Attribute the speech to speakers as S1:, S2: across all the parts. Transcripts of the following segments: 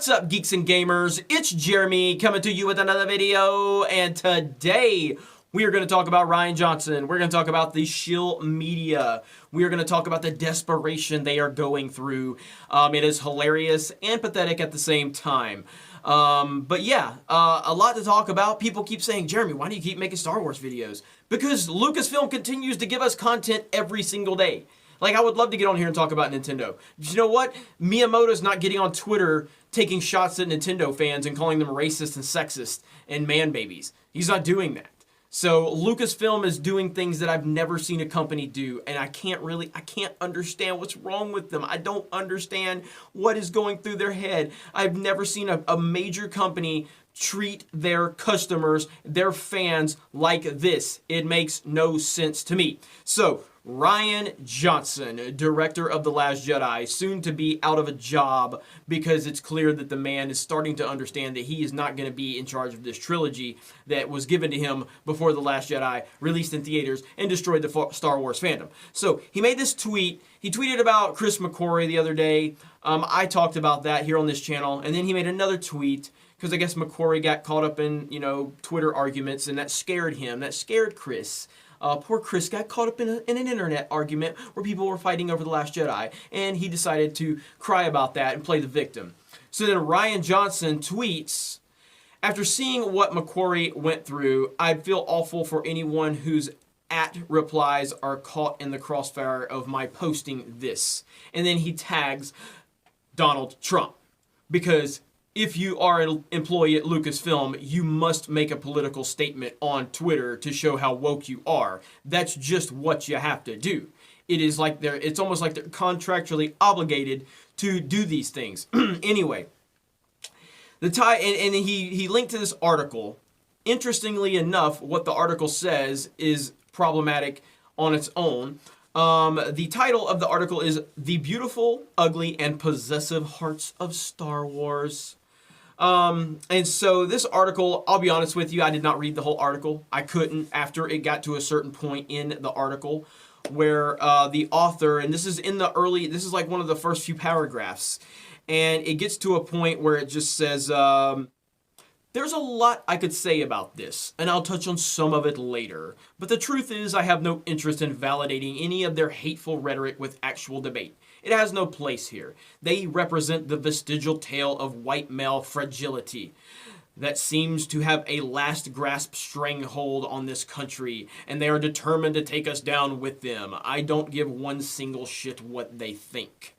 S1: What's up, geeks and gamers? It's Jeremy coming to you with another video, and today we are going to talk about Rian Johnson. We're going to talk about the shill media. We are going to talk about the desperation they are going through. It is hilarious and pathetic at the same time. But yeah, a lot to talk about. People keep saying, Jeremy, why do you keep making Star Wars videos? Because Lucasfilm continues to give us content every single day. Like, I would love to get on here and talk about Nintendo. But you know what? Miyamoto's not getting on Twitter taking shots at Nintendo fans and calling them racist and sexist and man babies. He's not doing that. So Lucasfilm is doing things that I've never seen a company do, and I can't understand what's wrong with them. I don't understand what is going through their head. I've never seen a major company treat their customers, their fans, like this. It makes no sense to me. So, Rian Johnson, director of The Last Jedi, soon to be out of a job because it's clear that the man is starting to understand that he is not going to be in charge of this trilogy that was given to him before The Last Jedi released in theaters and destroyed the Star Wars fandom. So he made this tweet. He tweeted about Chris McQuarrie the other day. I talked about that here on this channel, and then he made another tweet because I guess McQuarrie got caught up in, Twitter arguments, and that scared him. That scared Chris. Poor Chris got caught up in an internet argument where people were fighting over The Last Jedi, and he decided to cry about that and play the victim. So then Rian Johnson tweets, after seeing what McQuarrie went through, I'd feel awful for anyone whose @replies are caught in the crossfire of my posting this. And then he tags Donald Trump, because if you are an employee at Lucasfilm, you must make a political statement on Twitter to show how woke you are. That's just what you have to do. It's almost like they're contractually obligated to do these things. Anyway, he linked to this article. Interestingly enough, what the article says is problematic on its own. The title of the article is The Beautiful, Ugly, and Possessive Hearts of Star Wars. And so this article, I'll be honest with you, I did not read the whole article. I couldn't after it got to a certain point in the article where the author, and this is like one of the first few paragraphs, and it gets to a point where it just says, there's a lot I could say about this, and I'll touch on some of it later. But the truth is, I have no interest in validating any of their hateful rhetoric with actual debate. It has no place here. They represent the vestigial tale of white male fragility that seems to have a last grasp stranglehold on this country, and they are determined to take us down with them. I don't give one single shit what they think.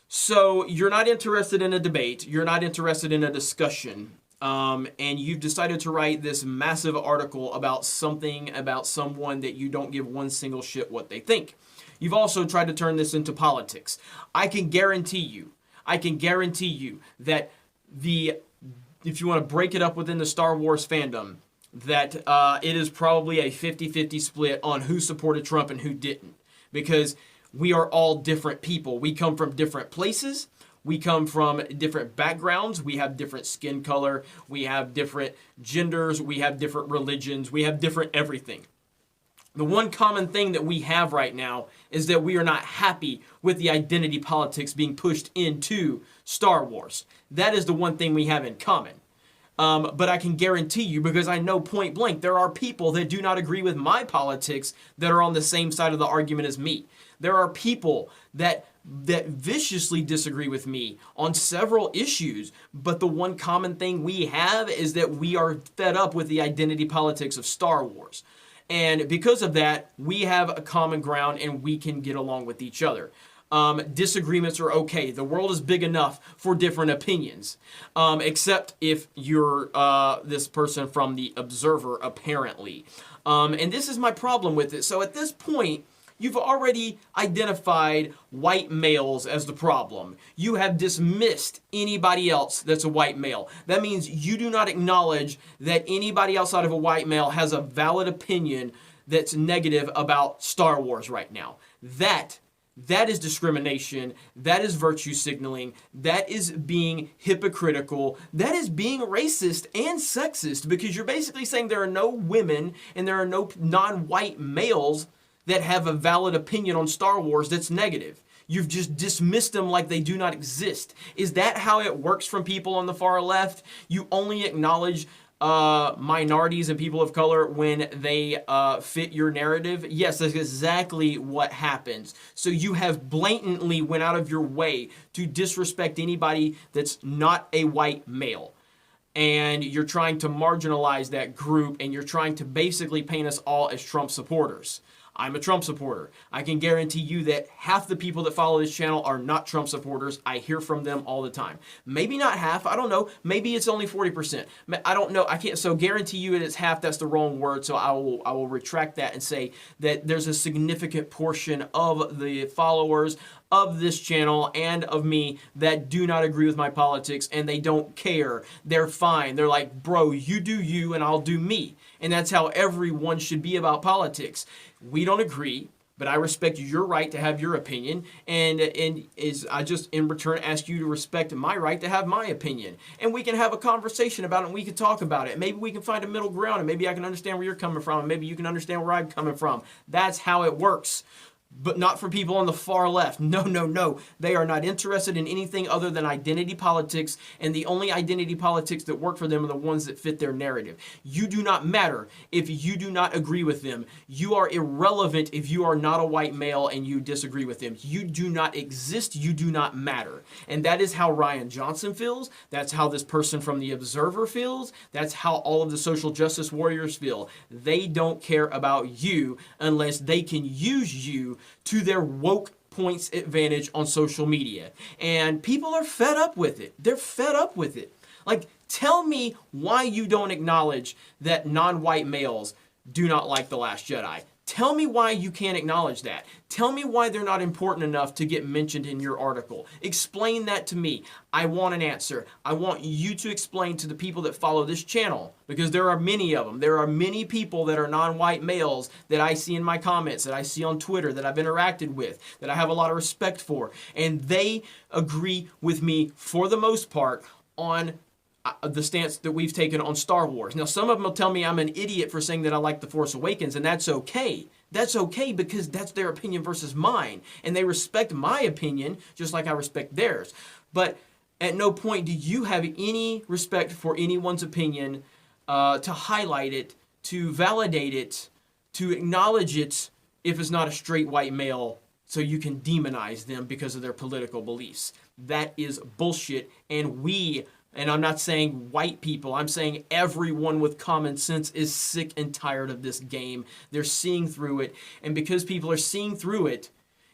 S1: So, you're not interested in a debate, you're not interested in a discussion, and you've decided to write this massive article about someone that you don't give one single shit what they think. You've also tried to turn this into politics. I can guarantee you that if you want to break it up within the Star Wars fandom, that it is probably a 50-50 split on who supported Trump and who didn't. Because we are all different people. We come from different places. We come from different backgrounds. We have different skin color. We have different genders. We have different religions. We have different everything. The one common thing that we have right now is that we are not happy with the identity politics being pushed into Star Wars. That is the one thing we have in common. But I can guarantee you, because I know point blank, there are people that do not agree with my politics that are on the same side of the argument as me. There are people that viciously disagree with me on several issues, but the one common thing we have is that we are fed up with the identity politics of Star Wars. And because of that, we have a common ground and we can get along with each other. Disagreements are okay. The world is big enough for different opinions. Except if you're this person from The Observer, apparently. And this is my problem with it. So at this point, you've already identified white males as the problem. You have dismissed anybody else that's a white male. That means you do not acknowledge that anybody outside of a white male has a valid opinion that's negative about Star Wars right now. That is discrimination. That is virtue signaling. That is being hypocritical. That is being racist and sexist, because you're basically saying there are no women and there are no non-white males that have a valid opinion on Star Wars that's negative. You've just dismissed them like they do not exist. Is that how it works from people on the far left? You only acknowledge minorities and people of color when they fit your narrative? Yes, that's exactly what happens. So you have blatantly went out of your way to disrespect anybody that's not a white male. And you're trying to marginalize that group, and you're trying to basically paint us all as Trump supporters. I'm a Trump supporter. I can guarantee you that half the people that follow this channel are not Trump supporters. I hear from them all the time. Maybe not half. I don't know. Maybe it's only 40%. I don't know. I can't so guarantee you it's half. That's the wrong word. So I will retract that and say that there's a significant portion of the followers of this channel and of me that do not agree with my politics, and they don't care. They're fine. They're like, bro, you do you and I'll do me. And that's how everyone should be about politics. We don't agree, but I respect your right to have your opinion, and I just in return ask you to respect my right to have my opinion. And we can have a conversation about it, and we can talk about it. Maybe we can find a middle ground, and maybe I can understand where you're coming from, and maybe you can understand where I'm coming from. That's how it works. But not for people on the far left. No, no, no. They are not interested in anything other than identity politics, and the only identity politics that work for them are the ones that fit their narrative. You do not matter if you do not agree with them. You are irrelevant if you are not a white male and you disagree with them. You do not exist. You do not matter. And that is how Ryan Johnson feels. That's how this person from The Observer feels. That's how all of the social justice warriors feel. They don't care about you unless they can use you to their woke points advantage on social media. And people are fed up with it. They're fed up with it. Like, tell me why you don't acknowledge that non-white males do not like The Last Jedi. Tell me why you can't acknowledge that. Tell me why they're not important enough to get mentioned in your article. Explain that to me. I want an answer. I want you to explain to the people that follow this channel, because there are many of them. There are many people that are non-white males that I see in my comments, that I see on Twitter, that I've interacted with, that I have a lot of respect for. And they agree with me, for the most part, on the stance that we've taken on Star Wars. Now, some of them will tell me I'm an idiot for saying that I like The Force Awakens, and that's okay. That's okay, because that's their opinion versus mine, and they respect my opinion just like I respect theirs. But at no point do you have any respect for anyone's opinion to highlight it, to validate it, to acknowledge it if it's not a straight white male, so you can demonize them because of their political beliefs. That is bullshit, and I'm not saying white people, I'm saying everyone with common sense is sick and tired of this game. They're seeing through it, and because people are seeing through it,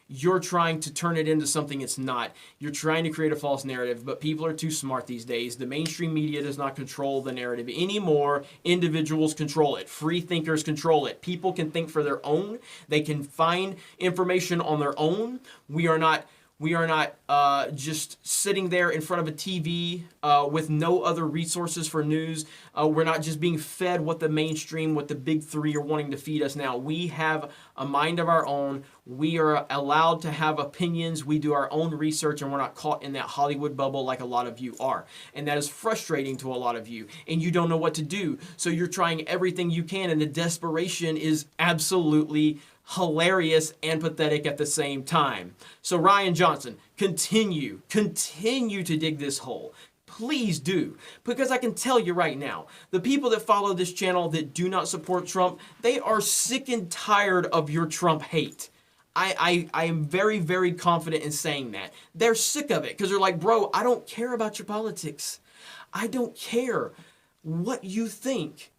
S1: you're trying to turn it into something it's not. You're trying to create a false narrative, but people are too smart these days. The mainstream media does not control the narrative anymore. Individuals control it. Free thinkers control it. People can think for their own. They can find information on their own. We are not just sitting there in front of a TV with no other resources for news. We're not just being fed what the mainstream, what the big three are wanting to feed us now. We have a mind of our own. We are allowed to have opinions. We do our own research, and we're not caught in that Hollywood bubble like a lot of you are. And that is frustrating to a lot of you, and you don't know what to do. So you're trying everything you can, and the desperation is absolutely hilarious and pathetic at the same time. So Ryan Johnson, continue to dig this hole. Please do, because I can tell you right now, the people that follow this channel that do not support Trump, they are sick and tired of your Trump hate. I am very, very confident in saying that. They're sick of it because they're like, bro, I don't care about your politics. I don't care what you think.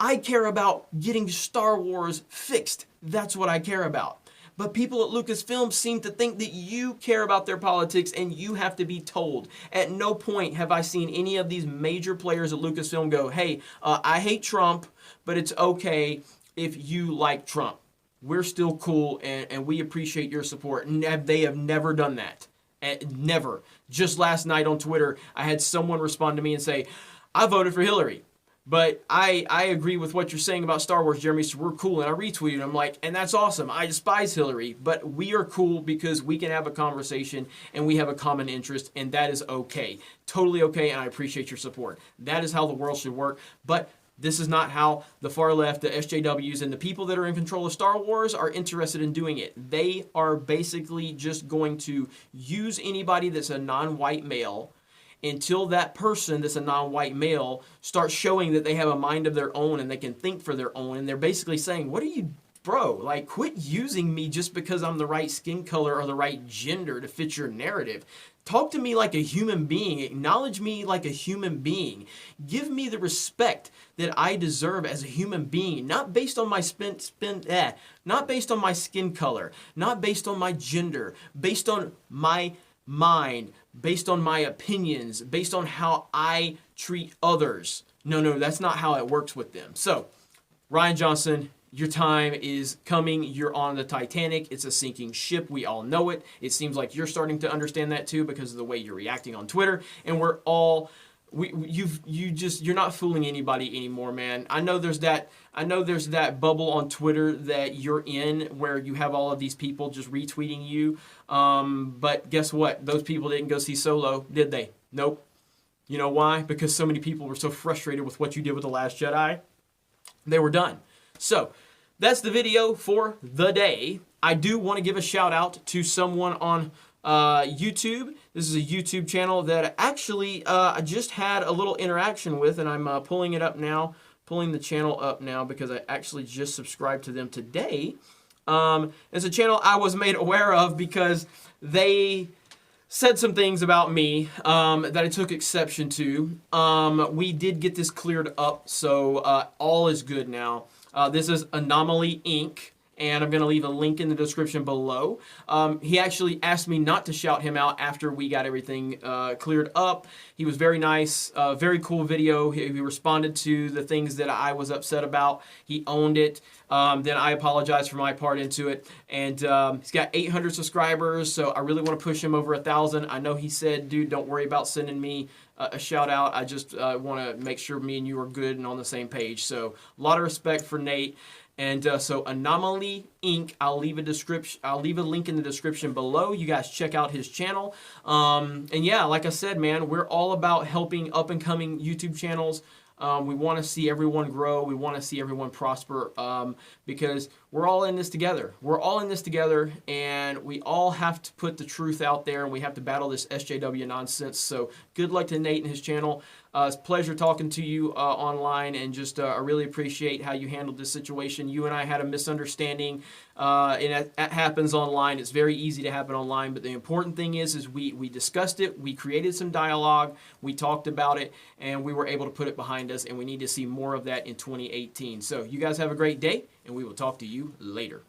S1: I care about getting Star Wars fixed. That's what I care about. But people at Lucasfilm seem to think that you care about their politics, and you have to be told. At no point have I seen any of these major players at Lucasfilm go, hey, I hate Trump, but it's okay if you like Trump. We're still cool, and we appreciate your support. They have never done that. Never. Just last night on Twitter, I had someone respond to me and say, I voted for Hillary. But I agree with what you're saying about Star Wars, Jeremy, so we're cool. And I retweeted him like, and that's awesome. I despise Hillary, but we are cool because we can have a conversation and we have a common interest, and that is okay. Totally okay, and I appreciate your support. That is how the world should work. But This is not how the far left, the SJWs, and the people that are in control of Star Wars are interested in doing it. They are basically just going to use anybody that's a non-white male until that person that's a non-white male starts showing that they have a mind of their own and they can think for their own. And they're basically saying, what are you, bro, like, quit using me just because I'm the right skin color or the right gender to fit your narrative. Talk to me like a human being. Acknowledge me like a human being. Give me the respect that I deserve as a human being, not based on my not based on my skin color, not based on my gender, based on my mind, based on my opinions, based on how I treat others. No, that's not how it works with them. So, Rian Johnson, your time is coming. You're on the Titanic. It's a sinking ship. We all know it. It seems like you're starting to understand that too because of the way you're reacting on Twitter. And we're all, you're not fooling anybody anymore, man. I know there's that bubble on Twitter that you're in where you have all of these people just retweeting you. But guess what? Those people didn't go see Solo, did they? Nope. You know why? Because so many people were so frustrated with what you did with The Last Jedi. They were done. So, that's the video for the day. I do want to give a shout out to someone on YouTube. This is a YouTube channel that actually I just had a little interaction with, and I'm pulling it up now, pulling the channel up now because I actually just subscribed to them today. It's a channel I was made aware of because they said some things about me that I took exception to. We did get this cleared up, so all is good now. This is Anomaly Inc., and I'm going to leave a link in the description below. He actually asked me not to shout him out after we got everything cleared up. He was very nice, very cool video. He responded to the things that I was upset about. He owned it. Then I apologized for my part into it. And he's got 800 subscribers, so I really want to push him over 1,000. I know he said, dude, don't worry about sending me a shout out. I just want to make sure me and you are good and on the same page. So a lot of respect for Nate. And so Anomaly Inc. I'll leave a link in the description below. You guys check out his channel. And yeah, like I said, man, we're all about helping up and coming YouTube channels. We want to see everyone grow. We want to see everyone prosper because we're all in this together. We're all in this together, and we all have to put the truth out there, and we have to battle this SJW nonsense. So good luck to Nate and his channel. It's a pleasure talking to you online, and just I really appreciate how you handled this situation. You and I had a misunderstanding, and that happens online. It's very easy to happen online, but the important thing is we discussed it, we created some dialogue, we talked about it, and we were able to put it behind us, and we need to see more of that in 2018. So you guys have a great day, and we will talk to you later.